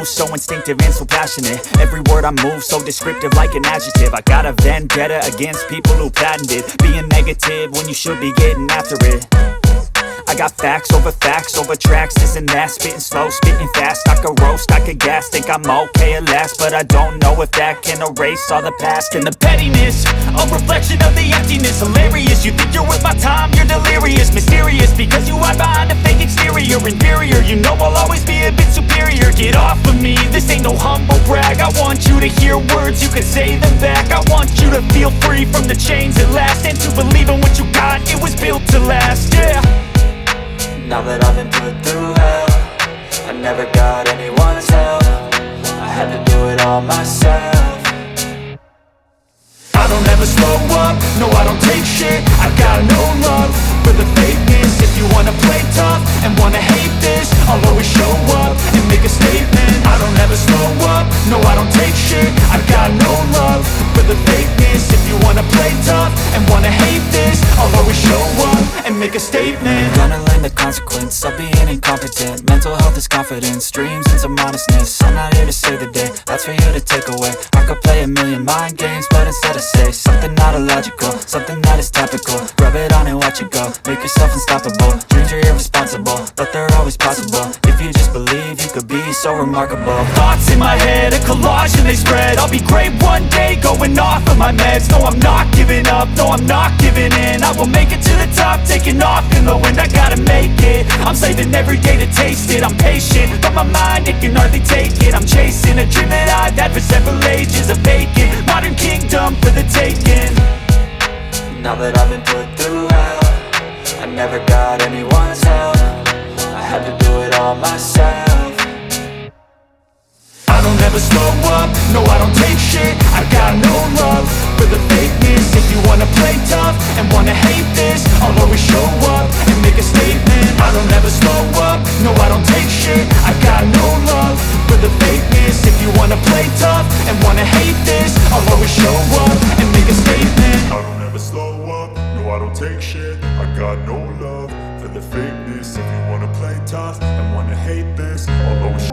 So instinctive and so passionate. Every word I move so descriptive like an adjective. I got a vendetta against people who patented being negative when you should be getting after it. I got facts over tracks, this and that. Spitting slow, spitting fast. I could roast, I could gas. Think I'm okay at last, but I don't know if that can erase all the past. And the pettiness, a reflection of the emptiness. Hilarious, you think you're worth my time, you're delirious. Mysterious, because you hide behind a fake exterior. Inferior, you know I'll always be a bit superior. Get off of me, this ain't no humble brag. I want you to hear words, you can say them back. I want you to feel free from the chains at last, and to believe in what you got, it was built to last, yeah. Now that I've been put through hell, I never got anyone's help. I had to do it all myself. I don't ever slow up, no I don't take shit. I got no love for the fakeness. If you wanna play tough and wanna hate this, I'll always show up and make a statement. I don't ever slow up, no I don't take shit. I got no love for the fakeness. If you wanna play tough and wanna hate this, I'll always show up and make a statement. Gonna learn the consequence of being incompetent. Mental health is confidence, dreams and some honestness. I'm not here to save the day, that's for you to take away. I could play a million mind games, but instead I say something not illogical, something that is topical. Rub it on and watch it go, make yourself unstoppable. Dreams are irresponsible, but they're always possible. If you just believe, you could be so remarkable. Thoughts in my head, a collage and they spread. I'll be great one day, going off of my meds. No, I'm not giving up, no, I'm not giving in. I will make it to the top, taking off in the wind. I gotta make it, I'm saving every day to taste it. I'm patient, but my mind, it can hardly take it. I'm chasing a dream that I've had for several ages. A vacant, modern kingdom for the taking. Now that I've been put through hell, I never got anyone's help. I had to do it all myself. I don't ever slow up, no I don't take shit. I got no love for the fakeness. If you wanna play tough and wanna hate this, I'll always show up and make a statement. I don't ever slow up, no I don't take shit. I got no love for the fakeness. If you wanna play tough and wanna hate this, I'll always show up and make a statement. I don't ever slow up, no I don't take shit. I got no love for the fakeness. If you wanna play tough and wanna hate this, I'll always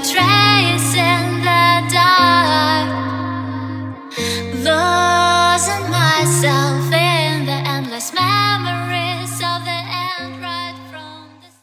track.